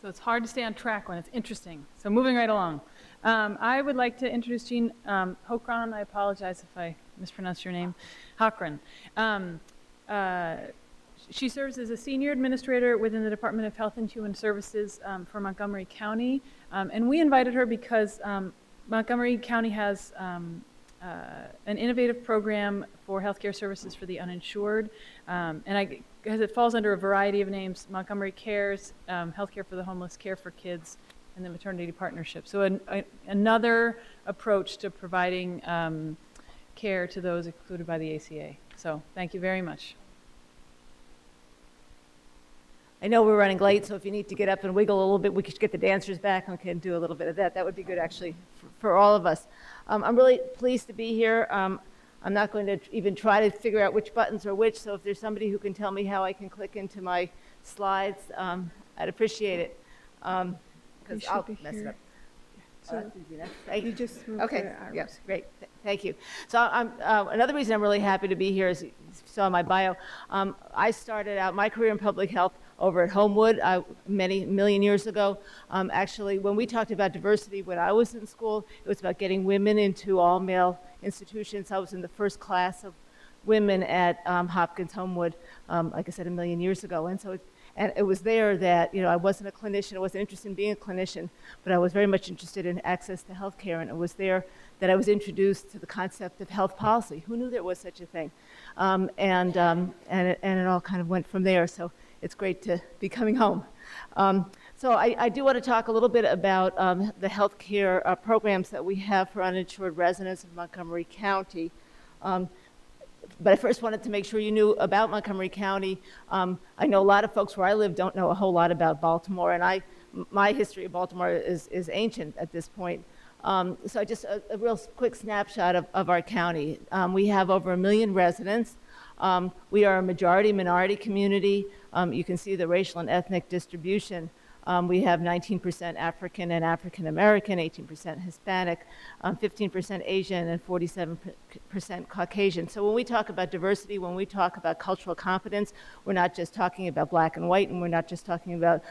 so it's hard to stay on track when it's interesting. So moving right along. I would like to introduce Jean Hochron. I apologize if I mispronounced your name. Hochron. She serves as a senior administrator within the Department of Health and Human Services for Montgomery County. And we invited her because Montgomery County has an innovative program for healthcare services for the uninsured. Because it falls under a variety of names: Montgomery Cares, Healthcare for the Homeless, Care for Kids, and the Maternity Partnership. So another approach to providing care to those included by the ACA. So thank you very much. I know we're running late, so if you need to get up and wiggle a little bit, we could get the dancers back and we can do a little bit of that. That would be good, actually, for all of us. I'm really pleased to be here. I'm not going to even try to figure out which buttons are which, so if there's somebody who can tell me how I can click into my slides, I'd appreciate it, because I'll mess it up. So you just move okay. the arrows. Yes, great. Thank you. So another reason I'm really happy to be here is, you saw in my bio, I started out my career in public health over at Homewood many million years ago. Actually, when we talked about diversity when I was in school, it was about getting women into all-male institutions. I was in the first class of women at Hopkins Homewood, like I said, a million years ago. And it was there that, I wasn't a clinician, I wasn't interested in being a clinician, but I was very much interested in access to health care, and it was there that I was introduced to the concept of health policy. Who knew there was such a thing? And it all kind of went from there, so it's great to be coming home. So I do want to talk a little bit about the health care programs that we have for uninsured residents of Montgomery County. But I first wanted to make sure you knew about Montgomery County. I know a lot of folks where I live don't know a whole lot about Baltimore, and my history of Baltimore is ancient at this point. So just a real quick snapshot of our county. We have over 1 million residents. We are a majority minority community. You can see the racial and ethnic distribution. We have 19% African and African American, 18% Hispanic, 15% Asian, and 47% Caucasian. So when we talk about diversity, when we talk about cultural competence, we're not just talking about black and white, and we're not just talking about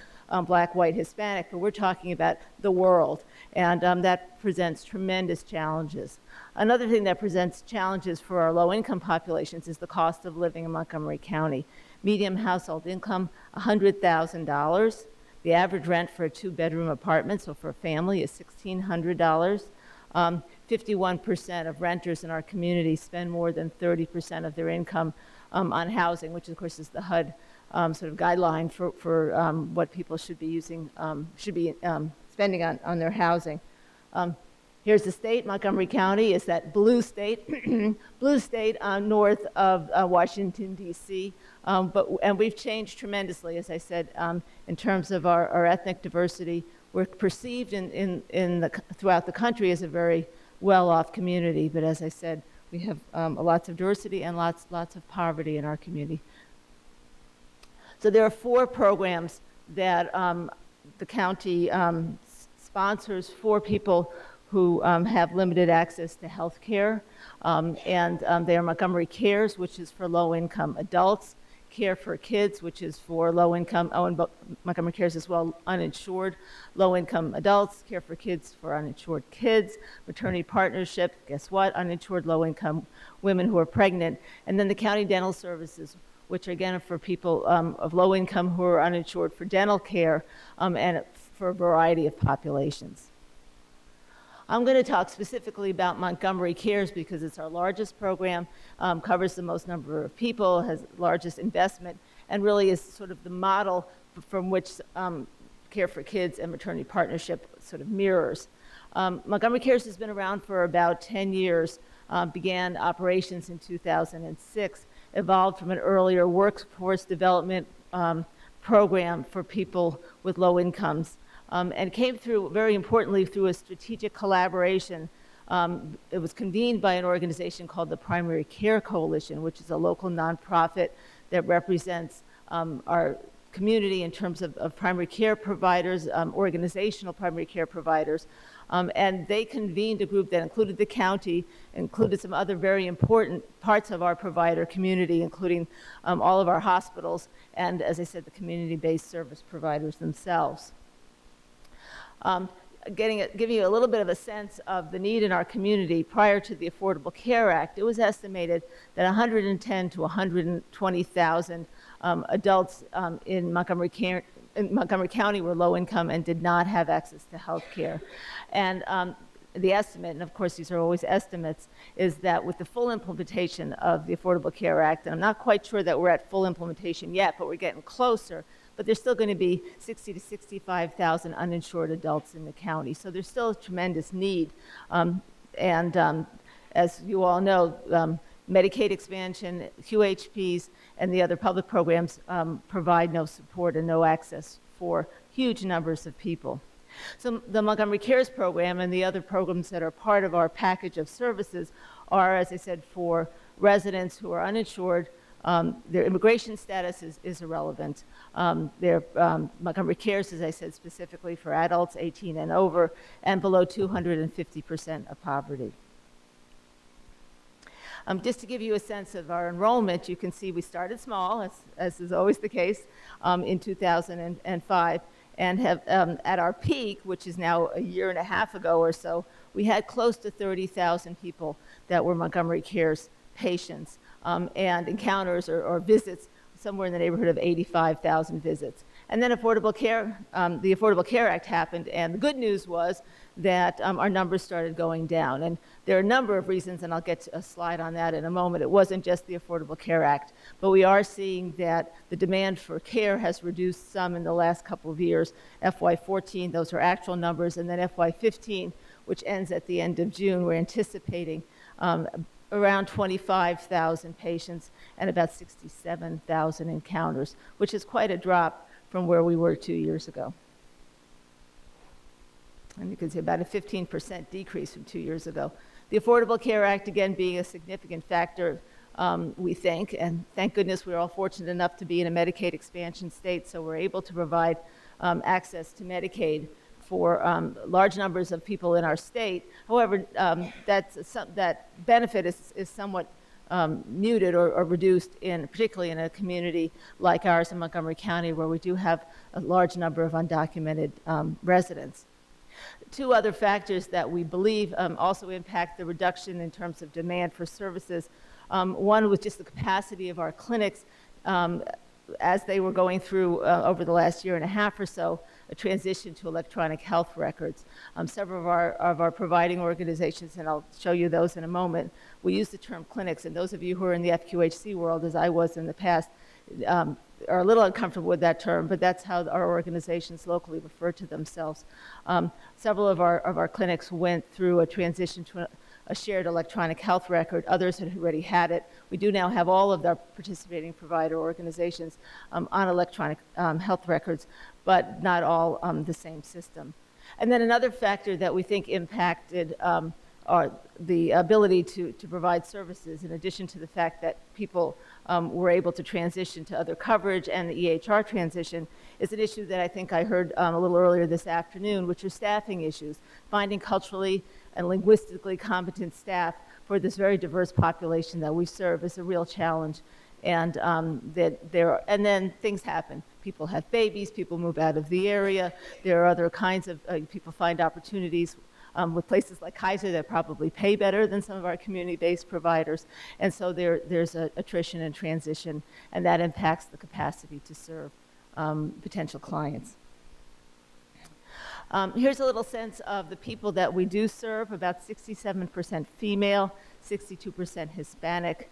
black, white, Hispanic, but we're talking about the world, and that presents tremendous challenges. Another thing that presents challenges for our low-income populations is the cost of living in Montgomery County. Median household income, $100,000. The average rent for a 2-bedroom apartment, so for a family, is $1,600. 51% of renters in our community spend more than 30% of their income on housing, which of course is the HUD sort of guideline for what people should be spending on their housing. Here's the state. Montgomery County is that blue state, north of Washington, D.C. And we've changed tremendously, as I said, in terms of our ethnic diversity. We're perceived throughout the country as a very well-off community, but as I said, we have lots of diversity and lots of poverty in our community. So there are 4 programs that the county sponsors for people who have limited access to health care. They are Montgomery Cares, which is for low-income adults, Care for Kids, which is for low-income, and Montgomery Cares as well, uninsured low-income adults, Care for Kids for uninsured kids, Maternity Partnership, guess what, uninsured low-income women who are pregnant, and then the county dental services, which again are for people of low income who are uninsured for dental care, and for a variety of populations. I'm going to talk specifically about Montgomery Cares because it's our largest program, covers the most number of people, has the largest investment, and really is sort of the model from which Care for Kids and Maternity Partnership sort of mirrors. Montgomery Cares has been around for about 10 years, began operations in 2006, evolved from an earlier workforce development program for people with low incomes, and came through, very importantly, through a strategic collaboration. It was convened by an organization called the Primary Care Coalition, which is a local nonprofit that represents our community in terms of primary care providers, organizational primary care providers. And they convened a group that included the county, included some other very important parts of our provider community, including all of our hospitals, and as I said, the community-based service providers themselves. Giving you a little bit of a sense of the need in our community prior to the Affordable Care Act, it was estimated that 110 to 120,000 adults in Montgomery County were low income and did not have access to health care. And the estimate, and of course these are always estimates, is that with the full implementation of the Affordable Care Act, and I'm not quite sure that we're at full implementation yet, but we're getting closer, but there's still going to be 60 to 65,000 uninsured adults in the county. So there's still a tremendous need. As you all know, Medicaid expansion, QHPs, and the other public programs provide no support and no access for huge numbers of people. So the Montgomery Cares program and the other programs that are part of our package of services are, as I said, for residents who are uninsured. Their immigration status is irrelevant. Montgomery Cares, as I said, specifically for adults 18 and over and below 250% of poverty. Just to give you a sense of our enrollment, you can see we started small, as is always the case, in 2005, and have, at our peak, which is now a year and a half ago or so, we had close to 30,000 people that were Montgomery Cares patients, and encounters or visits somewhere in the neighborhood of 85,000 visits. And then the Affordable Care Act happened, and the good news was that our numbers started going down. And there are a number of reasons, and I'll get to a slide on that in a moment. It wasn't just the Affordable Care Act, but we are seeing that the demand for care has reduced some in the last couple of years. FY14, those are actual numbers, and then FY15, which ends at the end of June, we're anticipating around 25,000 patients and about 67,000 encounters, which is quite a drop from where we were 2 years ago. And you can see about a 15% decrease from 2 years ago. The Affordable Care Act, again, being a significant factor, we think, and thank goodness we're all fortunate enough to be in a Medicaid expansion state, so we're able to provide access to Medicaid for large numbers of people in our state. However, that benefit is somewhat muted or reduced, particularly in a community like ours in Montgomery County, where we do have a large number of undocumented residents. Two other factors that we believe also impact the reduction in terms of demand for services. One was just the capacity of our clinics as they were going through over the last year and a half or so, a transition to electronic health records. Several of our providing organizations, and I'll show you those in a moment, we use the term clinics, and those of you who are in the FQHC world, as I was in the past, are a little uncomfortable with that term, but that's how our organizations locally refer to themselves. Several of our clinics went through a transition to a shared electronic health record. Others had already had it. We do now have all of our participating provider organizations on electronic health records, but not all the same system. And then another factor that we think impacted the ability to provide services, in addition to the fact that people were able to transition to other coverage and the EHR transition, is an issue that I think I heard a little earlier this afternoon, which are staffing issues. Finding culturally and linguistically competent staff for this very diverse population that we serve is a real challenge. And then things happen. People have babies, people move out of the area. There are other kinds of, people find opportunities with places like Kaiser that probably pay better than some of our community-based providers. And so there's attrition and transition, and that impacts the capacity to serve potential clients. Here's a little sense of the people that we do serve, about 67% female, 62% Hispanic.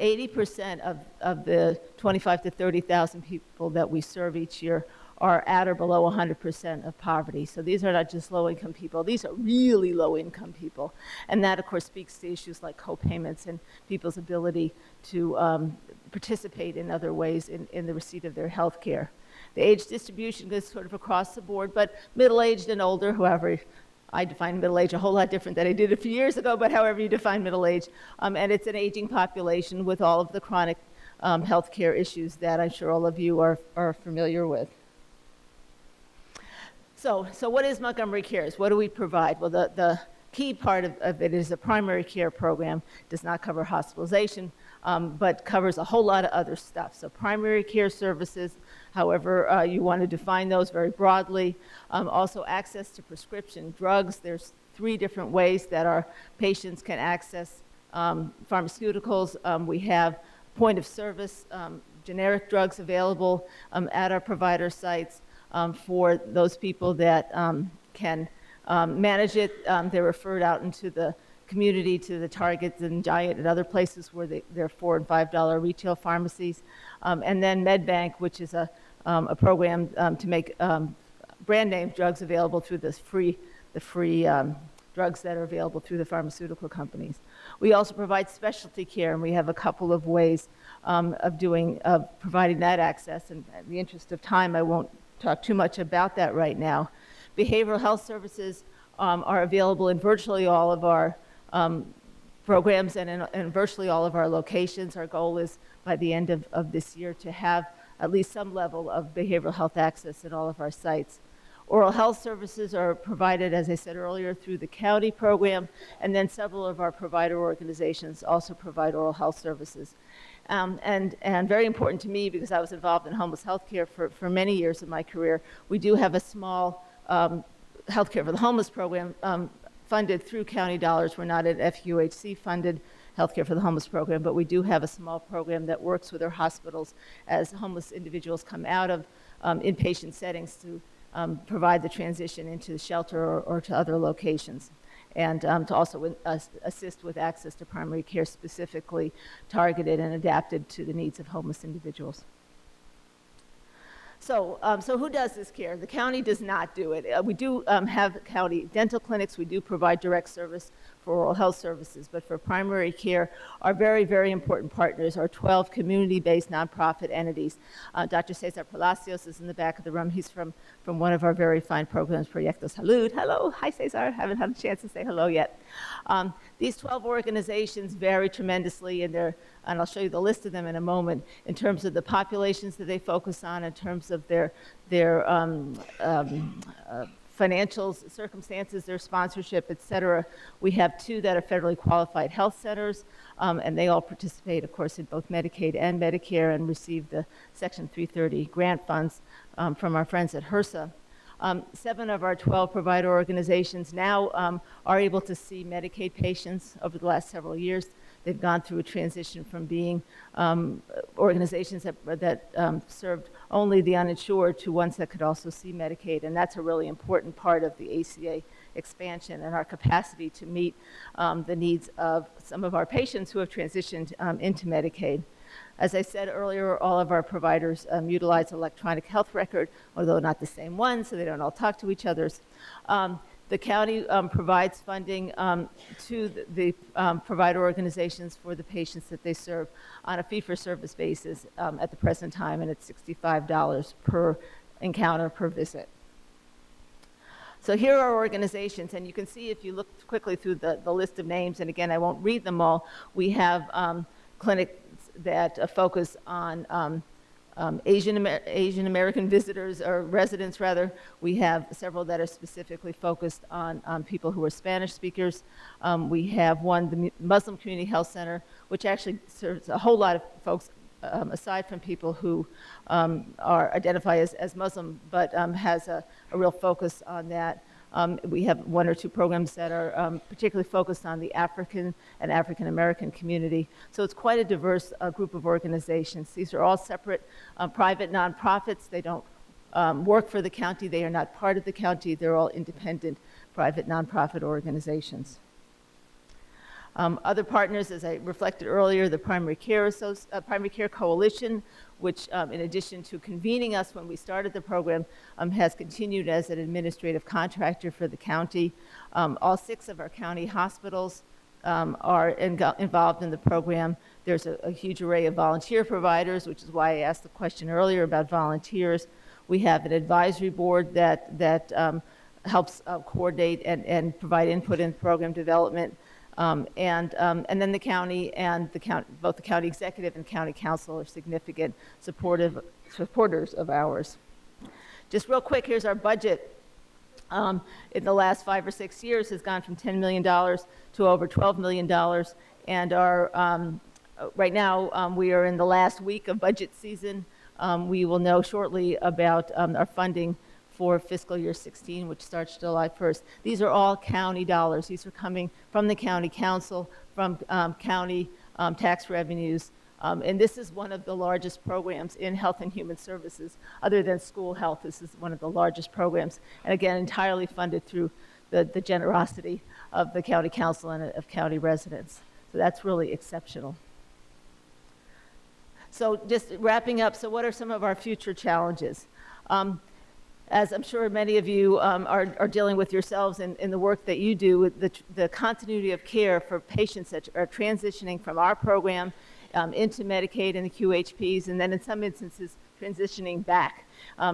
80% of the 25 to 30,000 people that we serve each year are at or below 100% of poverty. So these are not just low-income people, these are really low-income people. And that, of course, speaks to issues like co-payments and people's ability to participate in other ways in the receipt of their health care. The age distribution goes sort of across the board, but middle-aged and older, however, I define middle age a whole lot different than I did a few years ago, but however you define middle age. And it's an aging population with all of the chronic health care issues that I'm sure all of you are familiar with. So what is Montgomery Cares? What do we provide? Well, the key part of it is a primary care program. Does not cover hospitalization, but covers a whole lot of other stuff. So primary care services, however you want to define those very broadly. Also access to prescription drugs. There's 3 different ways that our patients can access pharmaceuticals. We have point of service, generic drugs available at our provider sites for those people that can manage it. They're referred out into the community to the Targets and Giant and other places where they're $4 and $5 retail pharmacies. And then MedBank, which is a program to make brand name drugs available through the free drugs that are available through the pharmaceutical companies. We also provide specialty care, and we have a couple of ways of providing that access. And in the interest of time, I won't talk too much about that right now. Behavioral health services are available in virtually all of our programs and in virtually all of our locations. Our goal is by the end of this year to have at least some level of behavioral health access at all of our sites. Oral health services are provided, as I said earlier, through the county program, and then several of our provider organizations also provide oral health services. And very important to me, because I was involved in homeless health care for many years of my career, we do have a small healthcare for the homeless program funded through county dollars. We're not an FUHC funded healthcare for the homeless program, but we do have a small program that works with our hospitals as homeless individuals come out of inpatient settings to provide the transition into the shelter or to other locations, and to also assist with access to primary care specifically targeted and adapted to the needs of homeless individuals. So who does this care? The county does not do it. We do have county dental clinics. We do provide direct service for oral health services, but for primary care, our very, very important partners are 12 community-based nonprofit entities. Dr. Cesar Palacios is in the back of the room. He's from one of our very fine programs, Proyecto Salud. Hello, hi Cesar, haven't had a chance to say hello yet. These 12 organizations vary tremendously in their, and I'll show you the list of them in a moment, in terms of the populations that they focus on, in terms of their financial circumstances, their sponsorship, et cetera. We have 2 that are federally qualified health centers, and they all participate, of course, in both Medicaid and Medicare and receive the Section 330 grant funds from our friends at HRSA. 7 of our 12 provider organizations now are able to see Medicaid patients over the last several years. They've gone through a transition from being organizations that served only the uninsured to ones that could also see Medicaid, and that's a really important part of the ACA expansion and our capacity to meet the needs of some of our patients who have transitioned into Medicaid. As I said earlier, all of our providers utilize electronic health record, although not the same one, so they don't all talk to each other. The county provides funding to the provider organizations for the patients that they serve on a fee-for-service basis at the present time, and it's $65 per encounter per visit. So here are organizations, and you can see if you look quickly through the list of names, and again, I won't read them all, we have clinics that focus on Asian American visitors, or residents rather. We have several that are specifically focused on people who are Spanish speakers. We have one, the Muslim Community Health Center, which actually serves a whole lot of folks aside from people who identify as Muslim, but has a real focus on that. We have 1 or 2 programs that are particularly focused on the African and African American community. So it's quite a diverse group of organizations. These are all separate private nonprofits. They don't work for the county. They are not part of the county. They're all independent private nonprofit organizations. Other partners, as I reflected earlier, the Primary Care Coalition, which in addition to convening us when we started the program, has continued as an administrative contractor for the county. All 6 of our county hospitals are involved in the program. There's a huge array of volunteer providers, which is why I asked the question earlier about volunteers. We have an advisory board that helps coordinate and provide input in program development. And then the county and both the county executive and county council are significant supporters of ours. Just real quick, here's our budget. In the last 5 or 6 years has gone from $10 million to over $12 million, and our right now, we are in the last week of budget season. We will know shortly about our funding for fiscal year 16, which starts July 1st. These are all county dollars. These are coming from the county council, from county tax revenues. And this is one of the largest programs in health and human services. Other than school health, this is one of the largest programs. And again, entirely funded through the generosity of the county council and of county residents. So that's really exceptional. So just wrapping up, so what are some of our future challenges? As I'm sure many of you are dealing with yourselves in the work that you do, with the continuity of care for patients that are transitioning from our program into Medicaid and the QHPs, and then in some instances transitioning back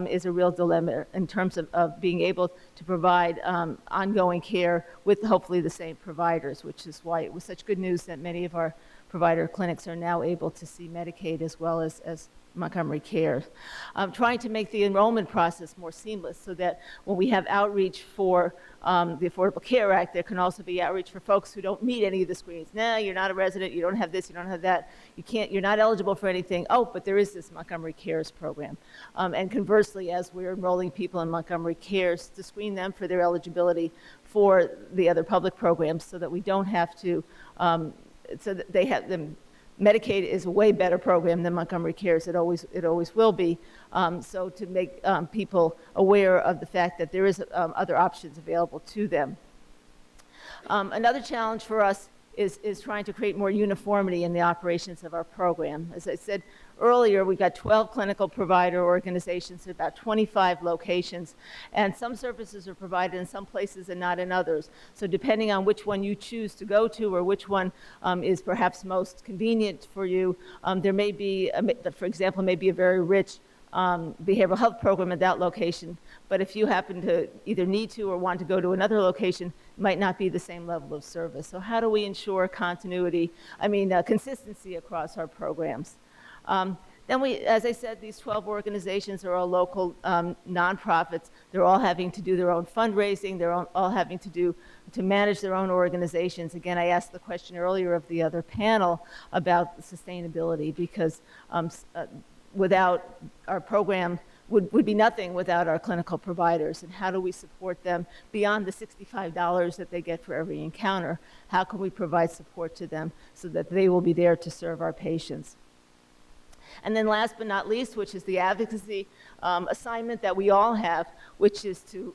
is a real dilemma in terms of being able to provide ongoing care with hopefully the same providers, which is why it was such good news that many of our provider clinics are now able to see Medicaid as well as Montgomery Care. Trying to make the enrollment process more seamless so that when we have outreach for the Affordable Care Act, there can also be outreach for folks who don't meet any of the screens. No, you're not a resident, you don't have this, you don't have that, you're not eligible for anything. Oh, but there is this Montgomery Cares program. And conversely, as we're enrolling people in Montgomery Cares, to screen them for their eligibility for the other public programs so that we don't have to, so that they have them. Medicaid is a way better program than Montgomery Cares. It always will be. So to make people aware of the fact that there is other options available to them. Another challenge for us is trying to create more uniformity in the operations of our program. As I said earlier, we've got 12 clinical provider organizations at about 25 locations, and some services are provided in some places and not in others. So depending on which one you choose to go to or which one is perhaps most convenient for you, there may be, for example, maybe a very rich behavioral health program at that location, but if you happen to either need to or want to go to another location, it might not be the same level of service. So how do we ensure consistency across our programs? Then as I said, these 12 organizations are all local nonprofits. They're all having to do their own fundraising. They're all having to manage their own organizations. Again, I asked the question earlier of the other panel about sustainability, because without our program would be nothing without our clinical providers. And how do we support them beyond the $65 that they get for every encounter? How can we provide support to them so that they will be there to serve our patients? And then last but not least, which is the advocacy assignment that we all have, which is to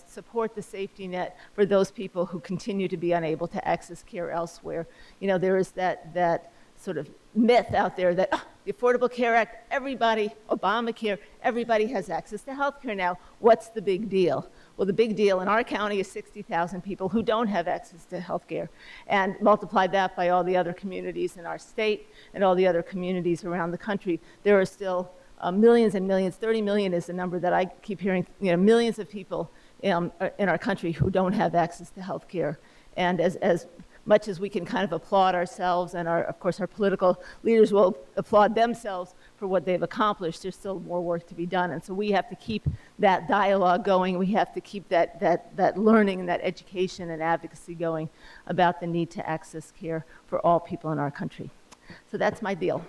support the safety net for those people who continue to be unable to access care elsewhere. You know, there is that sort of myth out there that the Affordable Care Act, everybody, Obamacare, everybody has access to health care now. What's the big deal? Well, the big deal in our county is 60,000 people who don't have access to health care. And multiply that by all the other communities in our state and all the other communities around the country. There are still millions and millions, 30 million is the number that I keep hearing, millions of people in our country who don't have access to health care. And as much as we can kind of applaud ourselves, and of course our political leaders will applaud themselves for what they've accomplished, there's still more work to be done. And so we have to keep that dialogue going. We have to keep that learning and that education and advocacy going about the need to access care for all people in our country. So that's my deal.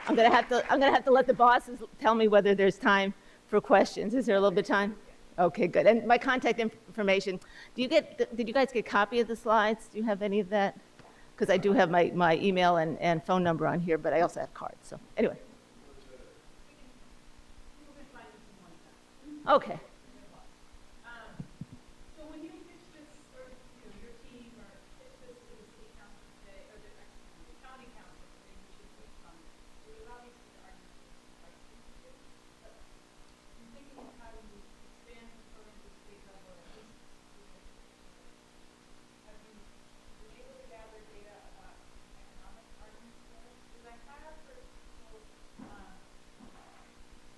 I'm gonna have to let the bosses tell me whether there's time for questions. Is there a little bit of time? Okay, good. And my contact information, did you guys get a copy of the slides? Do you have any of that? Because I do have my email and phone number on here, but I also have cards. So anyway. Okay. So when you pitch this, or your team, or pitch this to the city council today, or the county council today, which is which one, it was obviously the argument like but I'm thinking of how you expand the program to the state level, or at least have you been able to gather data about economic arguments for it? Because I have heard people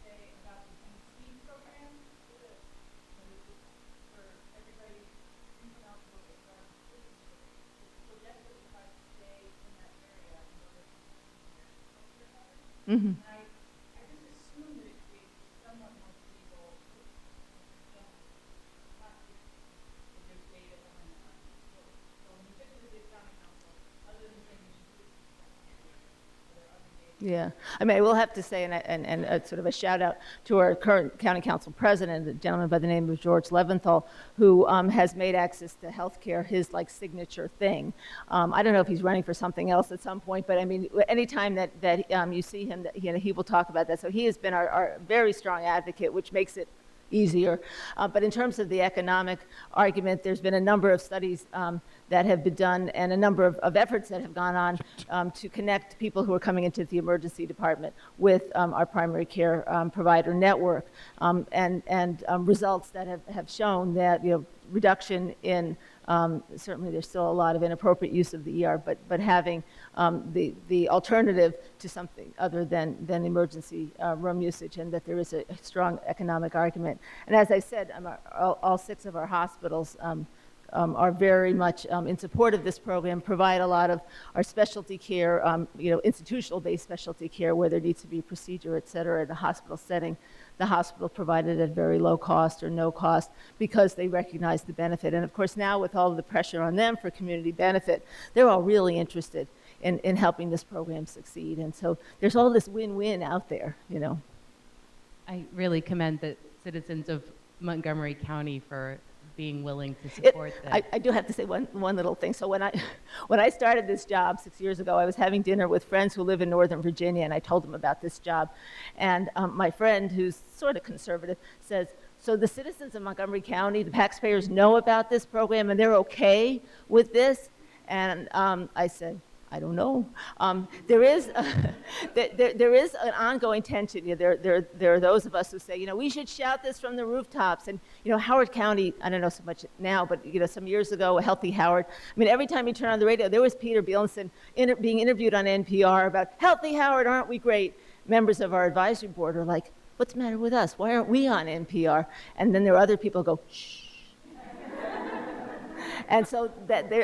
say about the MC program for everybody who's eligible to start citizenship, so desperately tries to stay in that area in order to continue their healthcare coverage. Mm-hmm. And I just assume that it creates somewhat more stable, not just that there's data coming on. So Yeah, I mean, I will have to say, and a sort of a shout out to our current county council president, a gentleman by the name of George Leventhal, who has made access to healthcare his like signature thing. I don't know if he's running for something else at some point, but I mean, anytime that you see him, he will talk about that. So he has been our very strong advocate, which makes it easier. But in terms of the economic argument, there's been a number of studies that have been done and a number of efforts that have gone on to connect people who are coming into the emergency department with our primary care provider network, and results that have shown that reduction in certainly there's still a lot of inappropriate use of the ER, but having the alternative to something other than emergency room usage, and that there is a strong economic argument. And as I said, all 6 of our hospitals are very much in support of this program, provide a lot of our specialty care, institutional-based specialty care where there needs to be procedure, et cetera, in the hospital setting. The hospital provided at very low cost or no cost because they recognize the benefit. And of course now with all of the pressure on them for community benefit, they're all really interested in helping this program succeed. And so there's all this win-win out there, I really commend the citizens of Montgomery County for being willing to support this. I do have to say one little thing. So when I started this job 6 years ago, I was having dinner with friends who live in Northern Virginia, and I told them about this job. And my friend, who's sort of conservative, says, so the citizens of Montgomery County, the taxpayers, know about this program and they're okay with this? And I said, I don't know. There is an ongoing tension. There are those of us who say, we should shout this from the rooftops. And Howard County, I don't know so much now, but some years ago, Healthy Howard. I mean, every time you turn on the radio, there was Peter Bielenson being interviewed on NPR about Healthy Howard, aren't we great? Members of our advisory board are like, what's the matter with us? Why aren't we on NPR? And then there are other people who go, shh. And so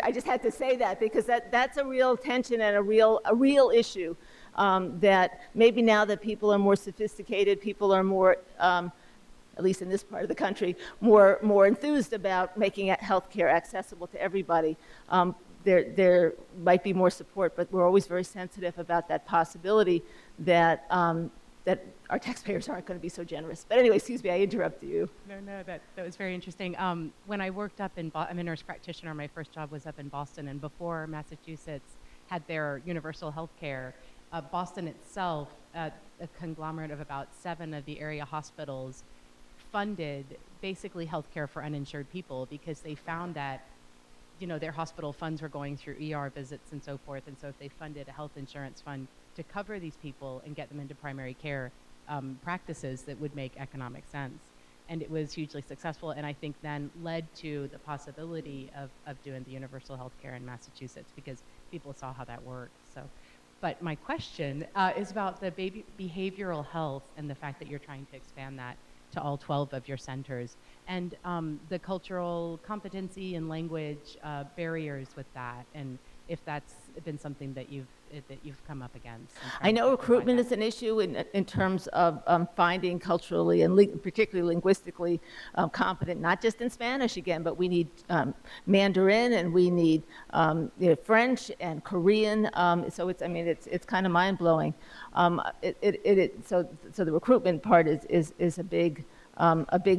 I just had to say that because that's a real tension and a real issue that maybe now that people are more sophisticated, people are more, at least in this part of the country, more enthused about making healthcare accessible to everybody. There might be more support, but we're always very sensitive about that possibility that our taxpayers aren't going to be so generous. But anyway, excuse me, I interrupted you. No, that was very interesting. When I worked up in I'm a nurse practitioner, my first job was up in Boston, and before Massachusetts had their universal health care, Boston itself, a conglomerate of about 7 of the area hospitals, funded basically health care for uninsured people because they found that their hospital funds were going through ER visits and so forth, and so if they funded a health insurance fund to cover these people and get them into primary care practices, that would make economic sense. And it was hugely successful, and I think then led to the possibility of doing the universal health care in Massachusetts because people saw how that worked. So, but my question is about the behavioral health and the fact that you're trying to expand that to all 12 of your centers, and the cultural competency and language barriers with that, and if that's been something that you've come up against. I know recruitment is an issue in terms of finding culturally and particularly linguistically competent, not just in Spanish again, but we need Mandarin and we need French and Korean. So it's kind of mind blowing. So the recruitment part is a big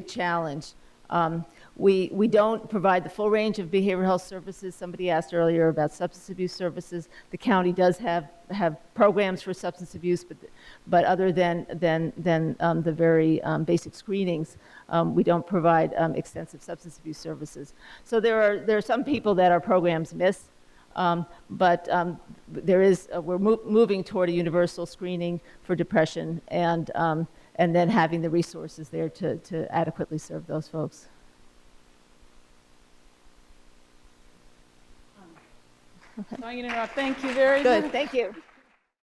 challenge. We don't provide the full range of behavioral health services. Somebody asked earlier about substance abuse services. The county does have programs for substance abuse, but other than the very basic screenings, we don't provide extensive substance abuse services. So there are some people that our programs miss, but we're moving toward a universal screening for depression, and then having the resources there to adequately serve those folks. So I'm going to interrupt. Thank you very much. Good, thank you.